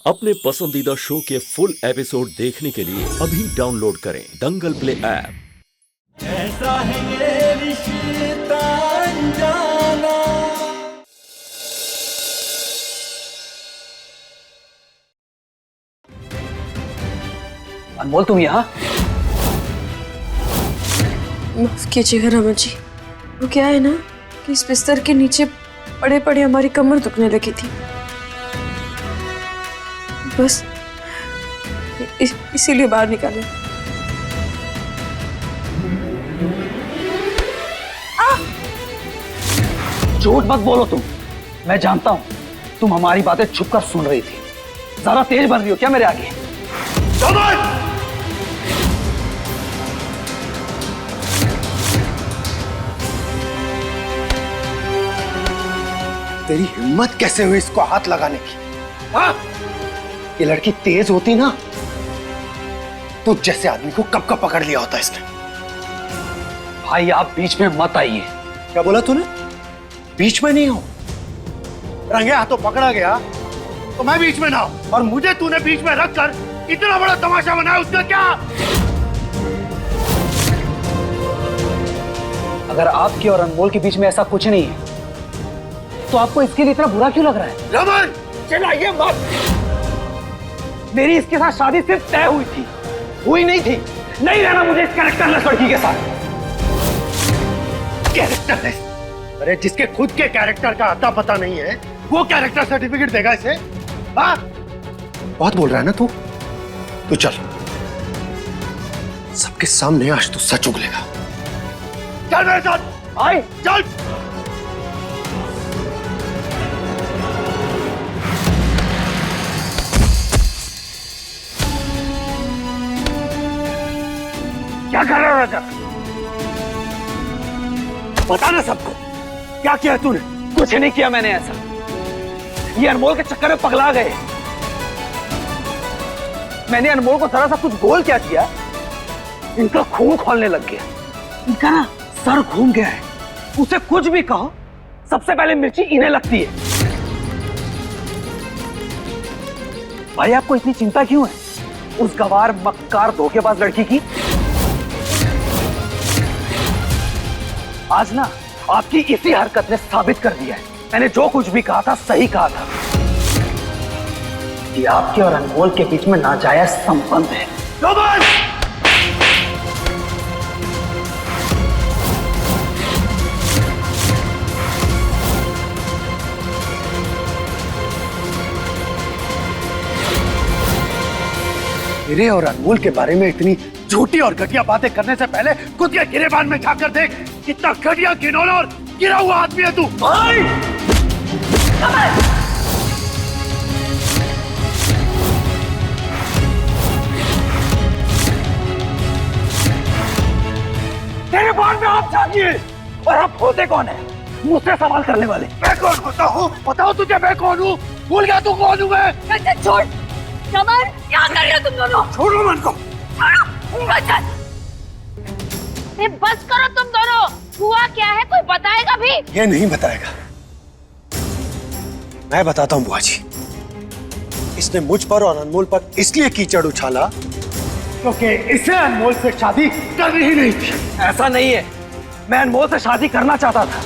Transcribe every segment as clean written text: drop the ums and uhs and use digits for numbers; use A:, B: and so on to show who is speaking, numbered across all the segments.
A: अपने पसंदीदा शो के फुल एपिसोड देखने के लिए अभी डाउनलोड करें दंगल प्ले ऐप।
B: ऐसा है ये रिश्ता अनजाना।
C: अनमोल, तुम यहाँ?
D: माफ कीजिएगा रमन जी, वो क्या है ना कि इस बिस्तर के नीचे पड़े पड़े हमारी कमर दुखने लगी थी, बस इसीलिए बाहर निकाले।
C: झूठ मत बोलो तुम। मैं जानता हूँ तुम हमारी बातें छुपकर सुन रही थी। ज्यादा तेज बन रही हो क्या मेरे आगे?
E: तेरी हिम्मत कैसे हुई इसको हाथ लगाने की? हाँ? ये लड़की तेज होती ना, तो जैसे आदमी को कब का पकड़ लिया होता इसने।
C: भाई आप बीच में मत आइए।
E: क्या बोला तूने? बीच में नहीं हो? रंगे हाथों पकड़ा गया तो मैं बीच में ना हूं, और मुझे तूने बीच में रखकर इतना बड़ा तमाशा बनाया, उसका क्या?
C: अगर आपके और अनमोल के बीच में ऐसा कुछ नहीं है तो आपको इसके लिए इतना बुरा क्यों लग रहा है?
E: रमन, चिल्लाइए मत।
C: मेरी इसके साथ शादी सिर्फ तय हुई थी, हुई नहीं थी। नहीं रहना मुझे इस कैरेक्टरलेस लड़की के साथ।
E: कैरेक्टरलेस? अरे जिसके खुद के कैरेक्टर का अता पता नहीं है वो कैरेक्टर सर्टिफिकेट देगा इसे? हाँ? बहुत बोल रहा है ना तू? तो चल, सबके सामने आज तू सच उगलेगा। चल मेरे साथ।
C: आई
E: चल। क्या कर रहा है राजा? बता ना सबको, क्या किया तूने?
C: कुछ नहीं किया मैंने ऐसा। ये अनमोल के चक्कर में पगला गए। मैंने अनमोल को जरा सा कुछ बोल क्या किया, इनका खून खोलने लग गया। इनका ना सर घूम गया है। उसे कुछ भी कहो, सबसे पहले मिर्ची इन्हें लगती है। भाई आपको इतनी चिंता क्यों है उस गवार मक्कार धोखेबाज लड़की की? आज ना आपकी इसी हरकत ने साबित कर दिया है मैंने जो कुछ भी कहा था सही कहा था कि आपके और अनमोल के बीच में नाजायज संबंध है।
E: मेरे और अनमोल के बारे में इतनी झूठी और घटिया बातें करने से पहले खुद के गिरेबान में झांक कर देख, कितना घटिया, घिनौना और गिरा हुआ आदमी है तू। भाई!
C: तेरे बाल में आप झांकिए। और आप होते कौन है मुझसे सवाल करने वाले?
E: मैं कौन होता हूँ? बताओ तुझे मैं कौन हूँ? भूल गया तू कौन हूँ मैं?
D: छोड़ रमन, क्या कर रहे हो तुम दोनों?
E: छोड़ो मन को।
F: बस करो तुम दोनों। हुआ क्या है कोई बताएगा भी?
E: ये नहीं बताएगा, मैं बताता हूँ बुआ जी। इसने मुझ पर और अनमोल पर इसलिए कीचड़ उछाला क्योंकि इसे अनमोल से शादी करनी ही नहीं थी।
C: ऐसा नहीं है, मैं अनमोल से शादी करना चाहता था।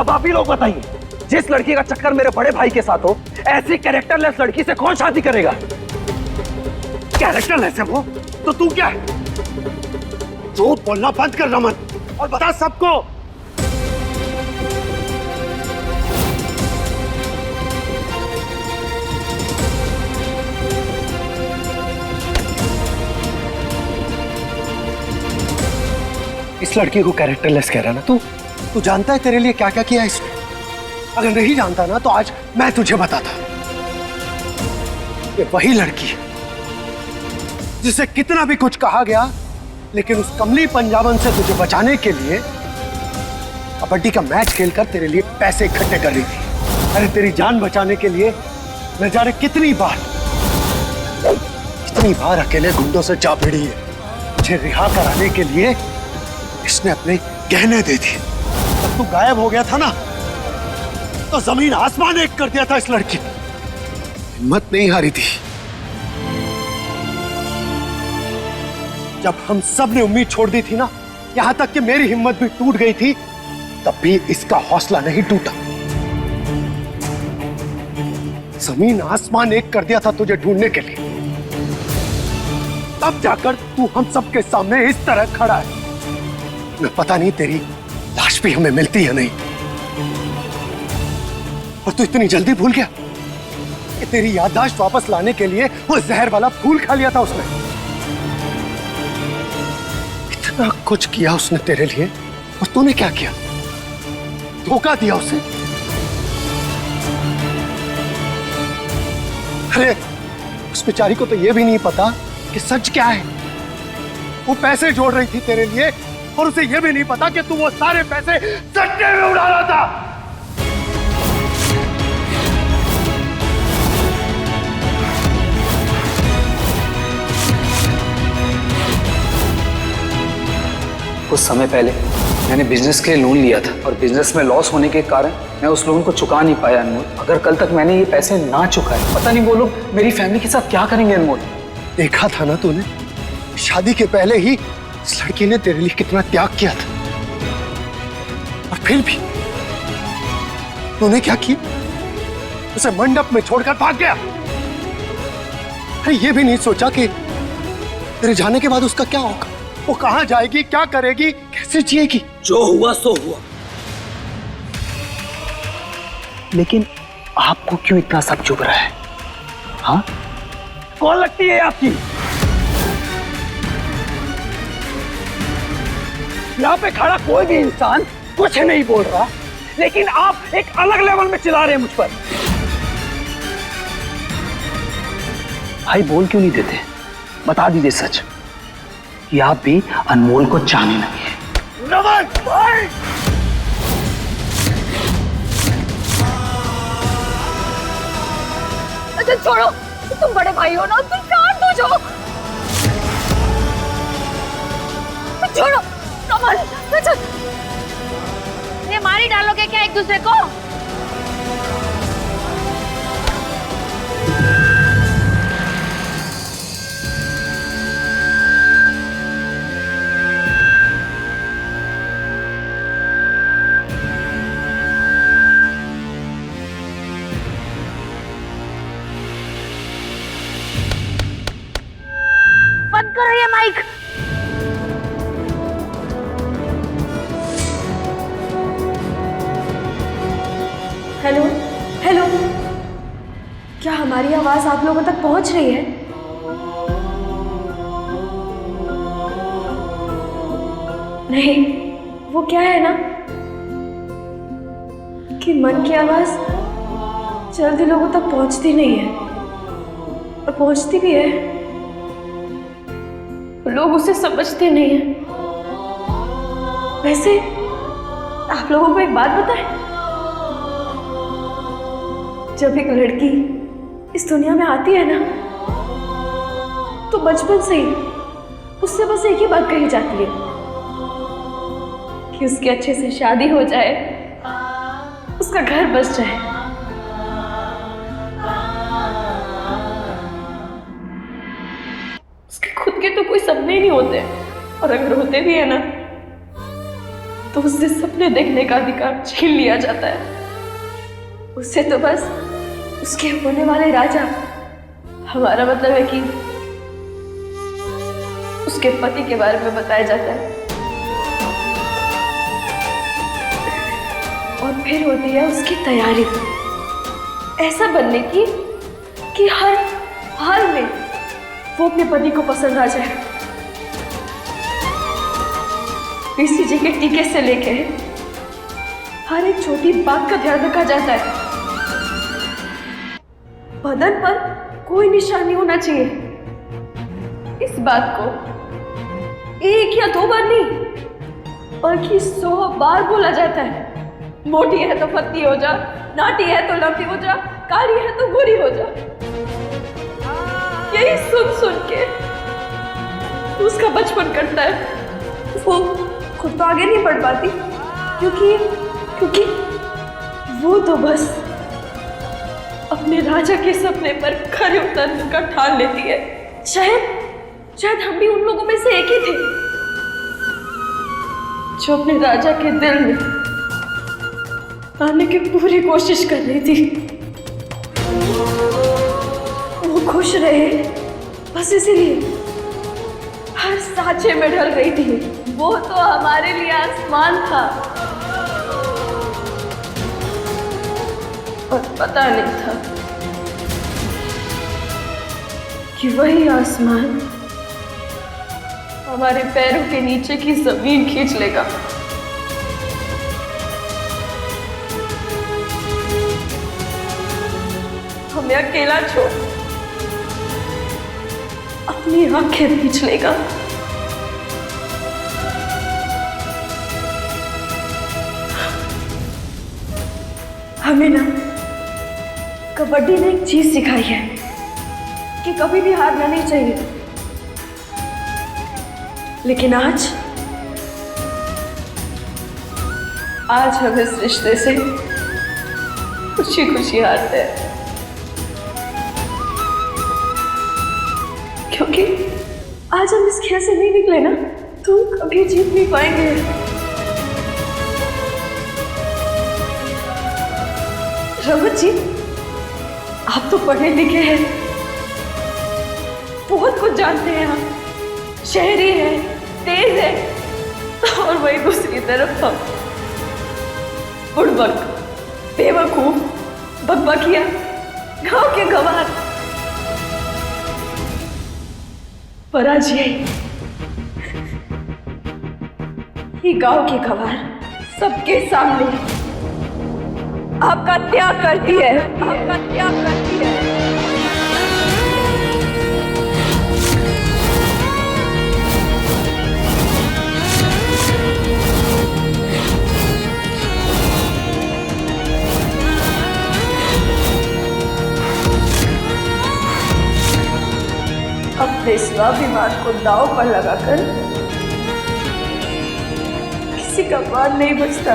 C: अब आप ही लोग बताइए, जिस लड़की का चक्कर मेरे बड़े भाई के साथ हो, ऐसी कैरेक्टरलेस लड़की से कौन शादी करेगा?
E: कैरेक्टरलेस है वो तो तू क्या है? झूठ बोलना बंद कर रमन, और बता सबको इस लड़की को कैरेक्टरलेस कह रहा ना तू? तू जानता है तेरे लिए क्या क्या किया इसने? अगर नहीं जानता ना तो आज मैं तुझे बताता। ये वही लड़की है जिसे कितना भी कुछ कहा गया, लेकिन उस कमली पंजाबन से तुझे बचाने के लिए कबड्डी का मैच खेलकर तेरे लिए पैसे इकट्ठे कर रही थी। अरे तेरी जान बचाने के लिए न जाने कितनी बार अकेले गुंडों से जा भिड़ी है। मुझे रिहा कराने के लिए इसने अपने गहने दे दिए। जब तू गायब हो गया था ना, तो जमीन आसमान एक कर दिया था इस लड़की ने। हिम्मत नहीं हारी थी। जब हम सब ने उम्मीद छोड़ दी थी ना, यहां तक कि मेरी हिम्मत भी टूट गई थी, तब भी इसका हौसला नहीं टूटा। जमीन आसमान एक कर दिया था तुझे ढूंढने के लिए, तब जाकर तू हम सबके सामने इस तरह खड़ा है। मैं पता नहीं तेरी लाश भी हमें मिलती है नहीं, और तू इतनी जल्दी भूल गया कि तेरी याददाश्त वापस लाने के लिए वो जहर वाला फूल खा लिया था उसने। इतना कुछ किया उसने तेरे लिए, और तूने क्या किया? धोखा दिया उसे। अरे उस बेचारी को तो यह भी नहीं पता कि सच क्या है। वो पैसे जोड़ रही थी तेरे लिए, और उसे यह भी नहीं पता कि तू वो सारे पैसे सट्टे में उड़ा रहा था।
C: कुछ समय पहले मैंने बिजनेस के लिए लोन लिया था, और बिजनेस में लॉस होने के कारण मैं उस लोन को चुका नहीं पाया अनमोल। अगर कल तक मैंने ये पैसे ना चुकाए, पता नहीं वो लोग मेरी फैमिली के साथ क्या करेंगे अनमोल।
E: देखा था ना तूने, शादी के पहले ही इस लड़की ने तेरे लिए कितना त्याग किया था, और फिर भी तूने क्या किया? उसे मंडप में छोड़कर भाग गया। अरे ये भी नहीं सोचा कि तेरे जाने के बाद उसका क्या होगा, वो कहां जाएगी, क्या करेगी, कैसे जिएगी।
C: जो हुआ सो हुआ, लेकिन आपको क्यों इतना सब चुभ रहा है? हाँ, कौन लगती है आपकी? यहाँ पे खड़ा कोई भी इंसान कुछ नहीं बोल रहा, लेकिन आप एक अलग लेवल में चिल्ला रहे हैं मुझ पर। भाई बोल क्यों नहीं देते? बता दीजिए सच कि आप भी अनमोल को चाहने नहीं है।
E: रमन भाई!
F: अच्छा छोड़ो, तुम बड़े भाई हो ना, तुम शांत हो जाओ। छोड़ो रमन, ये मारी डालोगे क्या एक दूसरे को? बंद करो ये माइक।
D: हेलो हेलो, क्या हमारी आवाज आप लोगों तक पहुंच रही है? नहीं, वो क्या है ना कि मन की आवाज जल्दी लोगों तक पहुंचती नहीं है, और पहुंचती भी है लोग उसे समझते नहीं है। वैसे आप लोगों को एक बात बताएं, जब एक लड़की इस दुनिया में आती है ना, तो बचपन से ही उससे बस एक ही बात कही जाती है कि उसकी अच्छे से शादी हो जाए, उसका घर बस जाए। उसके खुद के तो कोई सपने ही नहीं होते, और अगर होते भी है ना, तो उससे सपने देखने का अधिकार छीन लिया जाता है। उससे तो बस उसके होने वाले राजा, हमारा मतलब है कि उसके पति के बारे में बताया जाता है, और फिर होती है उसकी तैयारी ऐसा बनने की कि हर हाल में वो अपने पति को पसंद आ जाए। बीसीजी के टीके से लेके हर एक छोटी बात का ध्यान रखा जाता है। बदन पर कोई निशान नहीं होना चाहिए। इस बात को एक या दो बार नहीं, बल्कि 100 बार बोला जाता है। मोटी है तो पतली हो जा, नाटी है तो लंबी हो जा, काली है तो गोरी हो जा। यही सुन सुन के उसका बचपन कटता है। वो खुद तो आगे नहीं बढ़ पाती, क्योंकि वो तो बस अपने राजा के सपने पर खरे उतरने का ठान लेती है। शायद हम भी उन लोगों में से एक ही थे जो अपने राजा के दिल में आने की पूरी कोशिश कर रही थी। वो खुश रहे बस इसीलिए हर सांचे में ढल गई थी। वो तो हमारे लिए आसमान था और पता नहीं था कि वही आसमान हमारे पैरों के नीचे की जमीन खींच लेगा। हमें अकेला छोड़ अपनी आंखें भींच लेगा। हमें ना कबड्डी ने एक चीज सिखाई है कि कभी भी हारना नहीं चाहिए। लेकिन आज हम इस रिश्ते से खुशी खुशी हारते हैं, क्योंकि आज हम इस खेल से नहीं निकले ना तो कभी जीत नहीं पाएंगे। रमन जी, आप तो पढ़े लिखे हैं, बहुत कुछ जानते हैं। आप शहरी है, तेज है, और वही दूसरी तरफ हम बुड़बक, बेवकूफ, बकबकिया, गांव के गवार, पराजय। ये गांव के गवार सबके सामने आपका त्याग करती है, आपका त्याग करती है। अपने स्वाभिमान को दांव पर लगाकर किसी का मान नहीं बचता।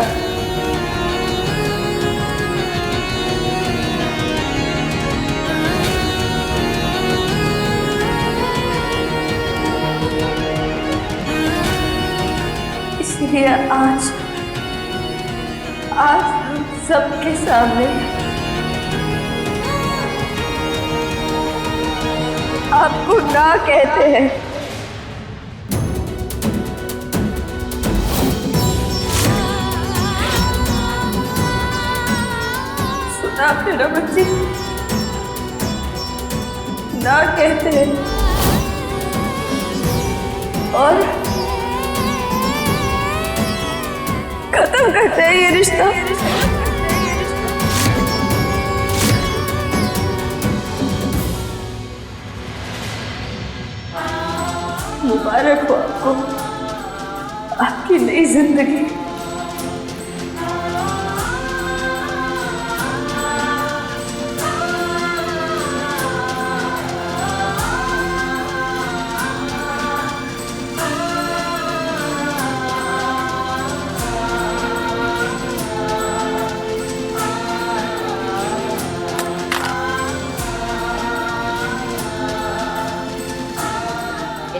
D: इसलिए आज हम सबके सामने आपको ना कहते हैं। सुना आपने रमन जी, ना कहते हैं और खत्म करते हैं ये रिश्ता। मुबारक हो आपको, आपकी नई जिंदगी।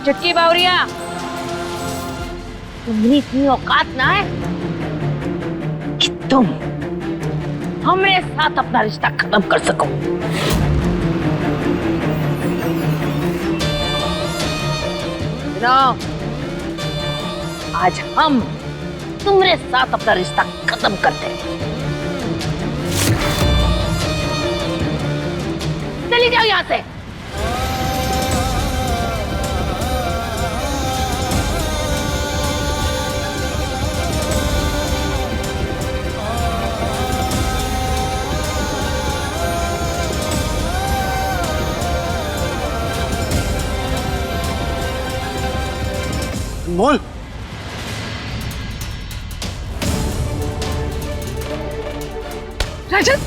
F: चुटकी बावरिया, तुम्हारी इतनी औकात ना है कि तुम हमारे साथ अपना रिश्ता खत्म कर सको। आज हम तुम्हारे साथ अपना रिश्ता खत्म करते हैं। चली जाओ यहाँ से।
E: बोल।
F: राजन,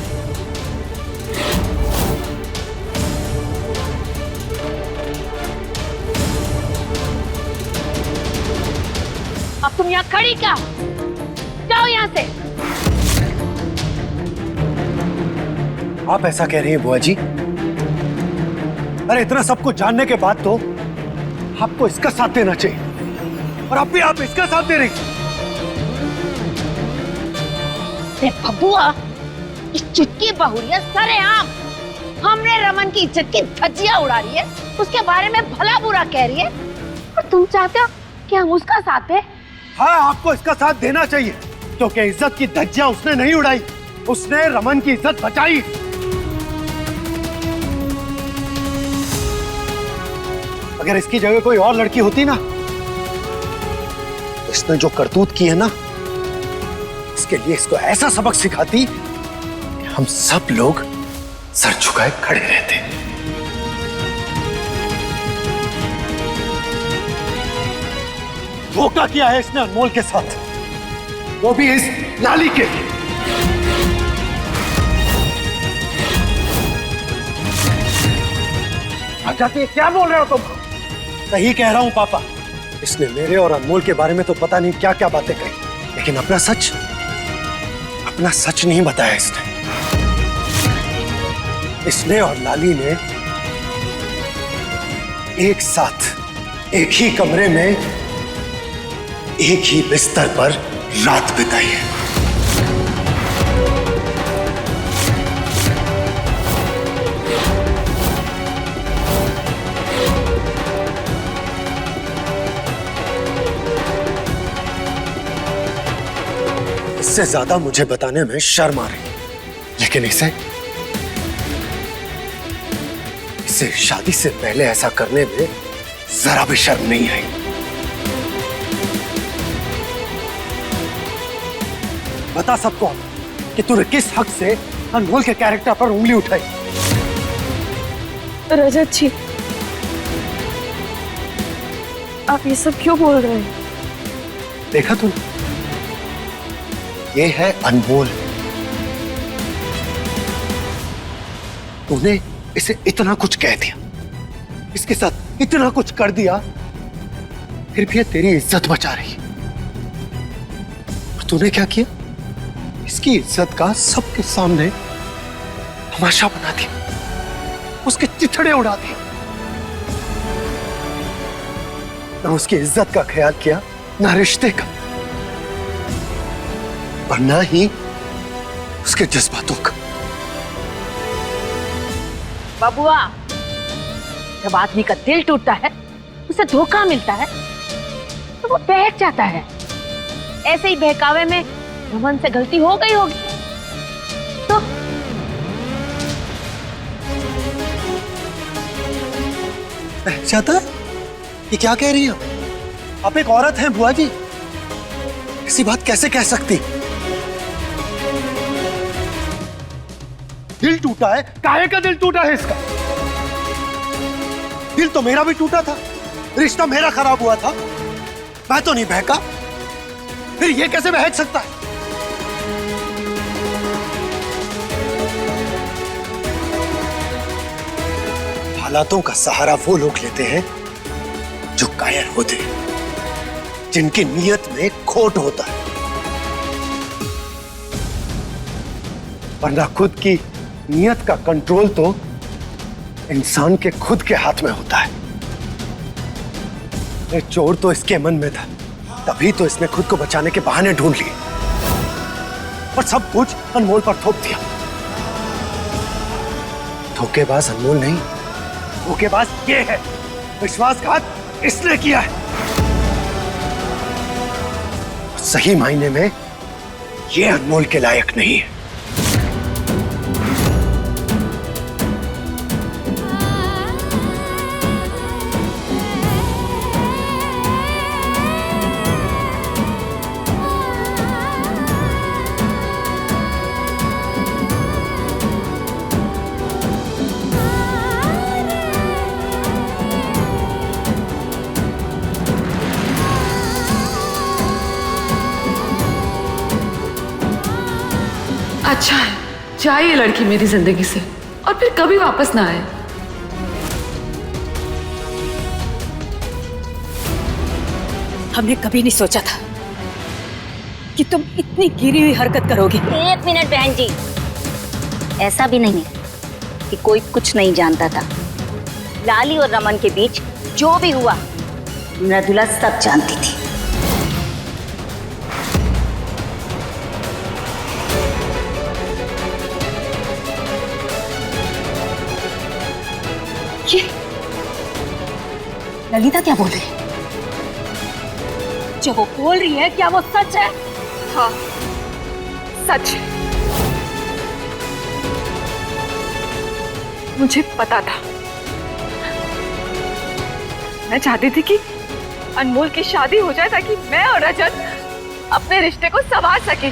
F: अब तुम यहाँ खड़ी क्या? जाओ यहाँ से।
E: आप ऐसा कह रही हैं बुआ जी? अरे इतना सब कुछ जानने के बाद तो आपको इसका साथ देना चाहिए, और अब भी आप इसका साथ दे रही।
F: अरे बबुआ, इस चुटकी बहुरिया सरेआम हमने रमन की इज्जत की धज्जियां उड़ा रही है, उसके बारे में भला बुरा कह रही है, और तुम चाहते हो कि हम उसका साथ दें?
E: हाँ, आपको इसका साथ देना चाहिए, क्योंकि इज्जत की धज्जियां उसने नहीं उड़ाई, उसने रमन की इज्जत बचाई। अगर इसकी जगह कोई और लड़की होती ना, इसने जो करतूत की है ना, इसके लिए इसको ऐसा सबक सिखाती कि हम सब लोग सर झुकाए खड़े रहते। धोखा किया है इसने अनमोल के साथ, वो भी इस लाली के लिए। अच्छा, क्या बोल रहे हो तुम? सही कह रहा हूं पापा, इसने मेरे और अनमोल के बारे में तो पता नहीं क्या क्या बातें कही, लेकिन अपना सच नहीं बताया इसने और लाली ने एक साथ एक ही कमरे में एक ही बिस्तर पर रात बिताई है। इससे ज्यादा मुझे बताने में शर्म आ रही, लेकिन इसे शादी से पहले ऐसा करने में जरा भी शर्म नहीं आई। बता सबको कि तूने किस हक से अनमोल के कैरेक्टर पर उंगली उठाई।
D: रजत जी, आप ये सब क्यों बोल रहे हैं?
E: देखा तूने, ये है अनमोल। तूने इसे इतना कुछ कह दिया, इसके साथ इतना कुछ कर दिया, फिर भी ये तेरी इज्जत बचा रही है। और तूने क्या किया? इसकी इज्जत का सबके सामने तमाशा बना दिया, उसके चिथड़े उड़ा दिए। ना उसकी इज्जत का ख्याल किया, ना रिश्ते का, और ना ही उसके जज्बातों का।
F: बबुआ, जब आदमी का दिल टूटता है, उसे धोखा मिलता है, तो वो बहक जाता है। ऐसे ही बहकावे में रमन से गलती हो गई होगी तो
E: बहक जाता? ये क्या कह रही है? आप एक औरत हैं बुआ जी, ऐसी बात कैसे कह सकती? दिल टूटा है? काहे का दिल टूटा है इसका? दिल तो मेरा भी टूटा था, रिश्ता मेरा खराब हुआ था, मैं तो नहीं बहका, फिर ये कैसे बहक सकता है? हालातों का सहारा वो लोग लेते हैं जो कायर होते हैं, जिनकी नीयत में खोट होता है, वरना खुद की नीयत का कंट्रोल तो इंसान के खुद के हाथ में होता है। ये चोर तो इसके मन में था, तभी तो इसने खुद को बचाने के बहाने ढूंढ लिए और सब कुछ अनमोल पर थोप दिया। धोखेबाज अनमोल नहीं, धोखेबाज ये है, विश्वासघात इसने किया है। सही मायने में ये अनमोल के लायक नहीं है।
G: अच्छा है, जाए ये लड़की मेरी जिंदगी से और फिर कभी वापस ना आए।
H: हमने कभी नहीं सोचा था कि तुम इतनी गिरी हुई हरकत करोगी।
I: 1 मिनट बहन जी, ऐसा भी नहीं है। कि कोई कुछ नहीं जानता था। लाली और रमन के बीच जो भी हुआ मृदुला सब जानती थी।
H: ये ललिता क्या बोल रही है? जो वो बोल रही है क्या वो सच है?
G: हाँ, सच है। मुझे पता था। मैं चाहती थी कि अनमोल की शादी हो जाए ताकि मैं और रजत अपने रिश्ते को संवार सके।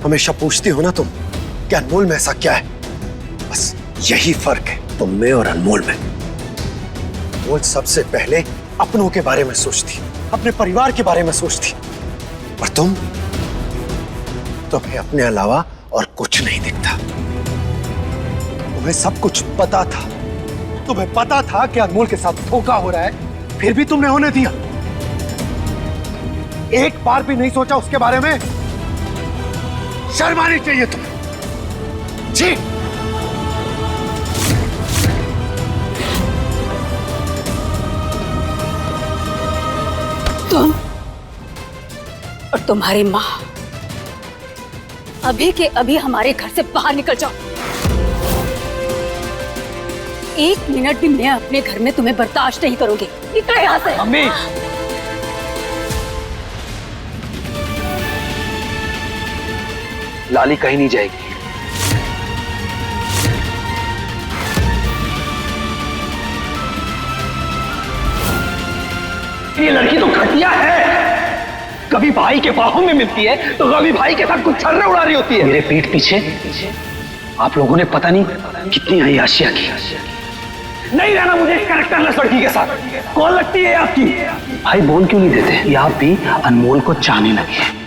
E: हमेशा पूछती हो ना तुम कि अनमोल में ऐसा क्या है? बस यही फर्क है तुम में और अनमोल में। अनमोल सबसे पहले अपनों के बारे में सोचती, अपने परिवार के बारे में सोचती, और तुम्हें अपने अलावा और कुछ नहीं दिखता। तुम्हें सब कुछ पता था। तुम्हें पता था कि अनमोल के साथ धोखा हो रहा है, फिर भी तुमने होने दिया। एक बार भी नहीं सोचा उसके बारे में। शर्म आनी चाहिए तुम्हें। जी
H: तुम और तुम्हारी माँ अभी के अभी हमारे घर से बाहर निकल जाओ। एक मिनट भी मैं अपने घर में तुम्हें बर्दाश्त नहीं करूंगी। निकलो यहाँ से।
C: मम्मी, लाली कहीं नहीं जाएगी। ये लड़की तो घटिया है। कभी भाई के बाहों में मिलती है तो कभी भाई के साथ कुछ छर्रे उड़ा रही होती है। मेरे पीठ पीछे आप लोगों ने पता नहीं कितनी अय्याशियां की। नहीं रहना मुझे इस कैरेक्टरलेस लड़की के साथ। कौन लगती है आपकी? भाई बोल क्यों नहीं देते? आप भी अनमोल को चाहने लगे।